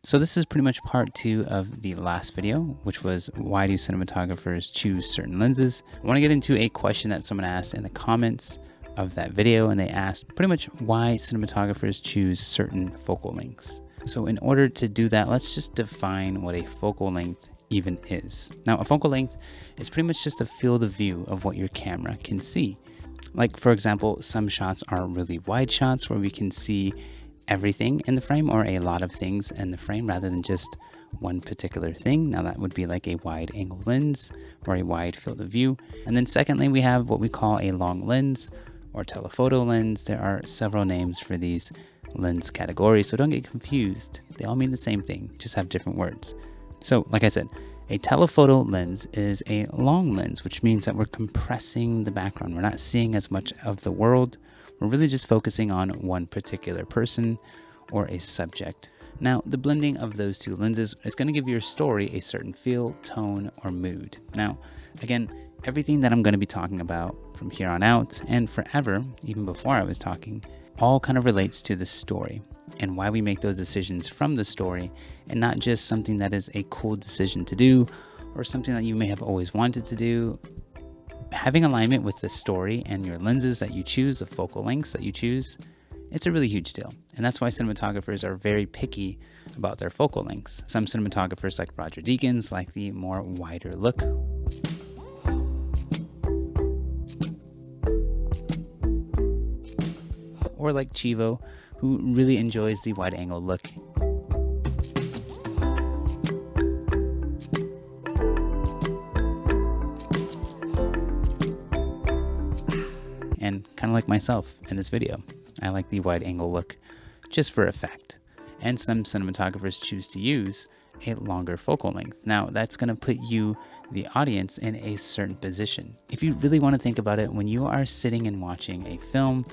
So this is pretty much part 2 of the last video, which was why do cinematographers choose certain lenses? I want to get into a question that someone asked in the comments of that video, and they asked pretty much why cinematographers choose certain focal lengths. So in order to do that, let's just define what a focal length even is. Now, a focal length is pretty much just a field of view of what your camera can see. Like, for example, some shots are really wide shots where we can see everything in the frame or a lot of things in the frame rather than just one particular thing. Now that would be like a wide angle lens or a wide field of view. And then secondly, we have what we call a long lens or telephoto lens. There are several names for these lens categories, so don't get confused. They all mean the same thing, just have different words. So like I said, a telephoto lens is a long lens, which means that we're compressing the background. We're not seeing as much of the world. We're really just focusing on one particular person or a subject. Now, the blending of those two lenses is going to give your story a certain feel, tone, or mood. Now, again, everything that I'm going to be talking about from here on out and forever, even before I was talking, all kind of relates to the story and why we make those decisions from the story and not just something that is a cool decision to do or something that you may have always wanted to do. Having alignment with the story and your lenses that you choose, the focal lengths that you choose, it's a really huge deal. And that's why cinematographers are very picky about their focal lengths. Some cinematographers like Roger Deakins like the more wider look. Or like Chivo, who really enjoys the wide angle look. And kind of like myself in this video, I like the wide angle look just for effect. And some cinematographers choose to use a longer focal length. Now that's going to put you, the audience, in a certain position. If you really want to think about it, when you are sitting and watching a film,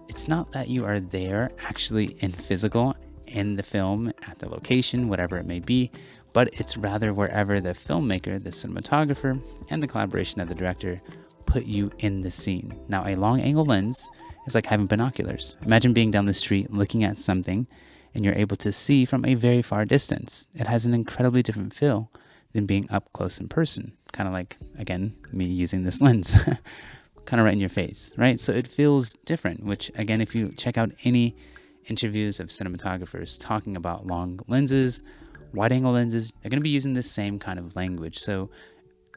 it's not that you are there actually in physical in the film at the location, whatever it may be, but it's rather wherever the filmmaker, the cinematographer, and the collaboration of the director put you in the scene. Now, a long angle lens is like having binoculars. Imagine being down the street looking at something and you're able to see from a very far distance. It has an incredibly different feel than being up close in person. Kind of like, again, me using this lens, kind of right in your face, right? So it feels different, which again, if you check out any interviews of cinematographers talking about long lenses, wide angle lenses, they're going to be using this same kind of language. So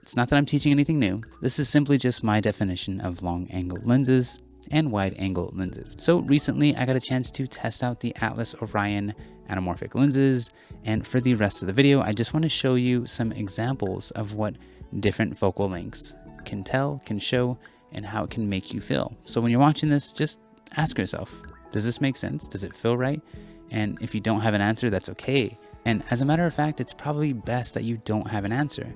it's not that I'm teaching anything new. This is simply just my definition of long angle lenses and wide angle lenses. So recently I got a chance to test out the Atlas Orion anamorphic lenses. And for the rest of the video, I just want to show you some examples of what different focal lengths can tell, can show, and how it can make you feel. So when you're watching this, just ask yourself, does this make sense? Does it feel right? And if you don't have an answer, that's okay. And as a matter of fact, it's probably best that you don't have an answer,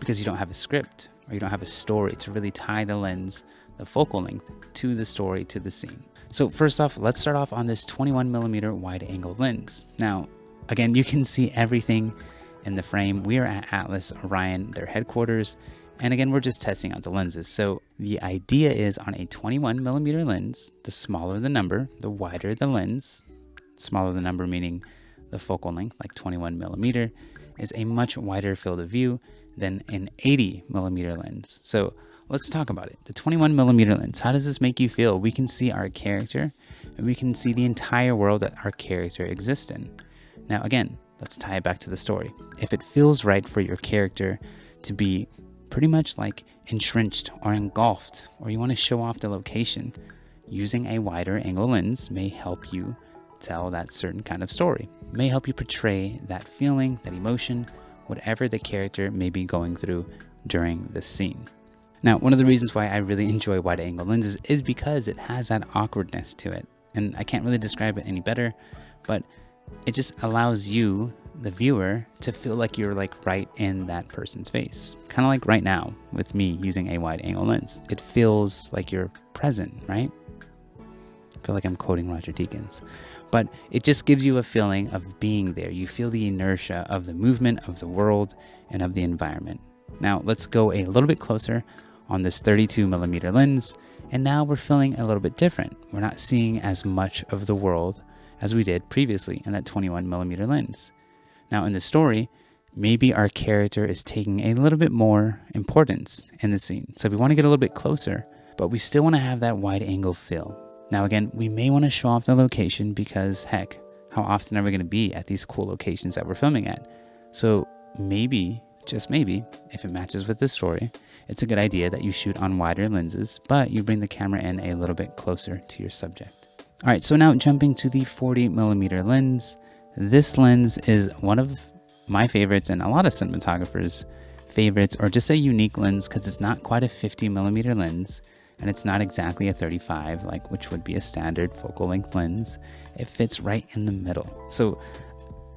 because you don't have a script or you don't have a story to really tie the lens, the focal length, to the story, to the scene. So first off, let's start off on this 21mm wide angle lens. Now, again, you can see everything in the frame. We are at Atlas Orion, their headquarters. And again, we're just testing out the lenses. So the idea is on a 21mm lens, the smaller the number, the wider the lens. Smaller the number meaning the focal length, like 21mm, is a much wider field of view than an 80mm lens. So let's talk about it. The 21mm lens, how does this make you feel? We can see our character and we can see the entire world that our character exists in. Now again, let's tie it back to the story. If it feels right for your character to be pretty much like entrenched or engulfed, or you want to show off the location, using a wider angle lens may help you tell that certain kind of story, may help you portray that feeling, that emotion, whatever the character may be going through during the scene. Now, one of the reasons why I really enjoy wide angle lenses is because it has that awkwardness to it. And I can't really describe it any better, but it just allows you, the viewer, to feel like you're like right in that person's face. Kind of like right now with me using a wide angle lens. It feels like you're present, right? I feel like I'm quoting Roger Deakins. But it just gives you a feeling of being there. You feel the inertia of the movement of the world and of the environment. Now let's go a little bit closer on this 32mm lens, and now we're feeling a little bit different. We're not seeing as much of the world as we did previously in that 21mm lens. Now in the story, maybe our character is taking a little bit more importance in the scene. So we want to get a little bit closer, but we still want to have that wide angle feel. Now again, we may want to show off the location because heck, how often are we going to be at these cool locations that we're filming at? So maybe, just maybe, if it matches with the story, it's a good idea that you shoot on wider lenses, but you bring the camera in a little bit closer to your subject. All right, so now jumping to the 40mm lens. This lens is one of my favorites and a lot of cinematographers' favorites, or just a unique lens because it's not quite a 50mm lens and it's not exactly a 35, like which would be a standard focal length lens. It fits right in the middle. So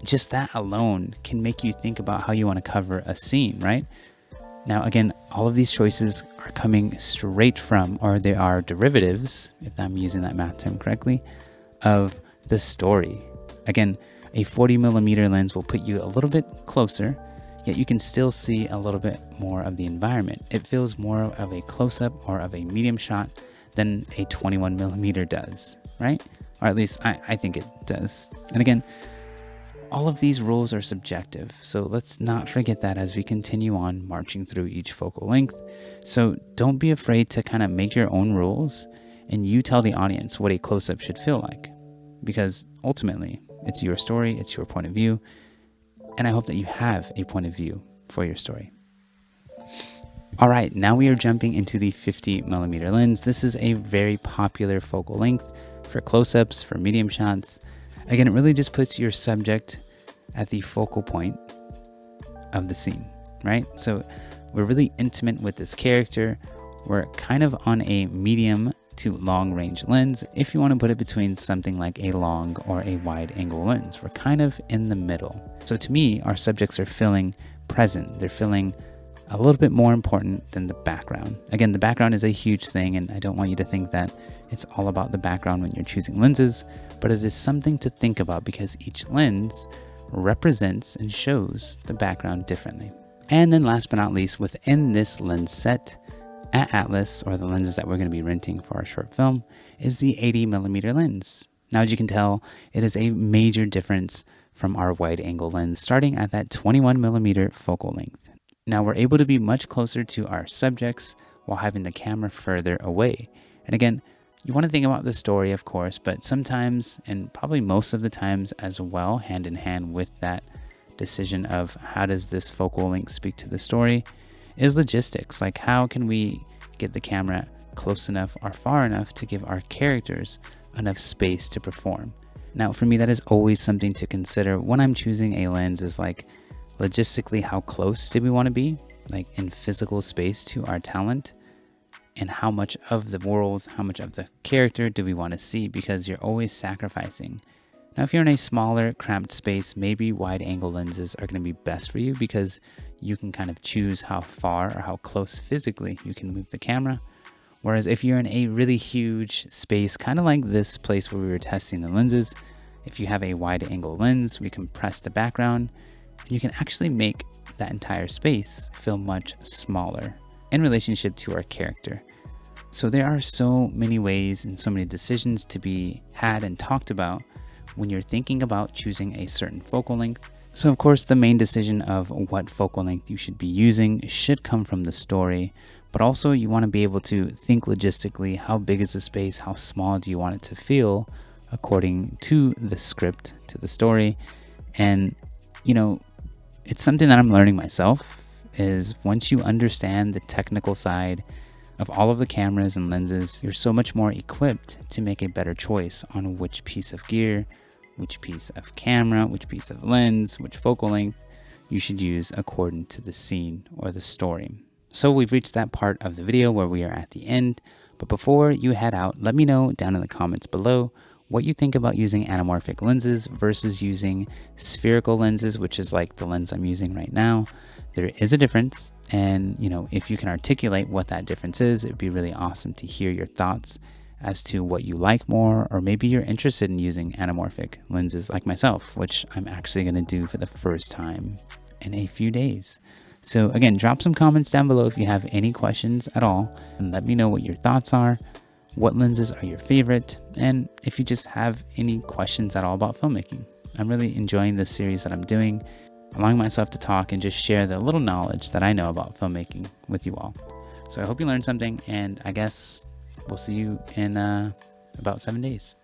just that alone can make you think about how you want to cover a scene, right? Now, again, all of these choices are coming straight from, or they are derivatives, if I'm using that math term correctly, of the story. Again, a 40mm lens will put you a little bit closer, yet you can still see a little bit more of the environment. It feels more of a close-up or of a medium shot than a 21mm does, right? Or at least I think it does. And again, all of these rules are subjective, so let's not forget that as we continue on marching through each focal length. So don't be afraid to kind of make your own rules and you tell the audience what a close-up should feel like, because ultimately it's your story, it's your point of view, and I hope that you have a point of view for your story. All right, now we are jumping into the 50mm lens. This is a very popular focal length for close-ups, for medium shots. Again, it really just puts your subject at the focal point of the scene, right? So we're really intimate with this character. We're kind of on a medium to long range lens. If you want to put it between something like a long or a wide angle lens, we're kind of in the middle. So to me, our subjects are feeling present. They're feeling a little bit more important than the background. Again, the background is a huge thing, and I don't want you to think that it's all about the background when you're choosing lenses, but it is something to think about because each lens represents and shows the background differently. And then last but not least, within this lens set at Atlas, or the lenses that we're going to be renting for our short film, is the 80mm lens. Now, as you can tell, it is a major difference from our wide angle lens, starting at that 21mm focal length. Now we're able to be much closer to our subjects while having the camera further away. And again, you want to think about the story, of course, but sometimes, and probably most of the times as well, hand in hand with that decision of how does this focal length speak to the story, is logistics. Like, how can we get the camera close enough or far enough to give our characters enough space to perform? Now, for me, that is always something to consider when I'm choosing a lens, is like, logistically, how close do we want to be, like in physical space, to our talent, and how much of the world, how much of the character do we want to see, because you're always sacrificing. Now, if you're in a smaller, cramped space, maybe wide angle lenses are going to be best for you because you can kind of choose how far or how close physically you can move the camera. Whereas if you're in a really huge space, kind of like this place where we were testing the lenses, if you have a wide angle lens, we compress the background, and you can actually make that entire space feel much smaller in relationship to our character. So there are so many ways and so many decisions to be had and talked about when you're thinking about choosing a certain focal length. So of course, the main decision of what focal length you should be using should come from the story, but also you want to be able to think logistically, how big is the space, how small do you want it to feel according to the script, to the story. And you know, it's something that I'm learning myself, is once you understand the technical side of all of the cameras and lenses, you're so much more equipped to make a better choice on which piece of gear, which piece of camera, which piece of lens, which focal length you should use according to the scene or the story. So we've reached that part of the video where we are at the end, but before you head out, let me know down in the comments below what you think about using anamorphic lenses versus using spherical lenses, which is like the lens I'm using right now. There is a difference, and you know, if you can articulate what that difference is, it'd be really awesome to hear your thoughts as to what you like more, or maybe you're interested in using anamorphic lenses like myself, which I'm actually going to do for the first time in a few days. So again, drop some comments down below if you have any questions at all, and let me know what your thoughts are. What lenses are your favorite? And if you just have any questions at all about filmmaking. I'm really enjoying this series that I'm doing, allowing myself to talk and just share the little knowledge that I know about filmmaking with you all. So I hope you learned something, and I guess we'll see you in about 7 days.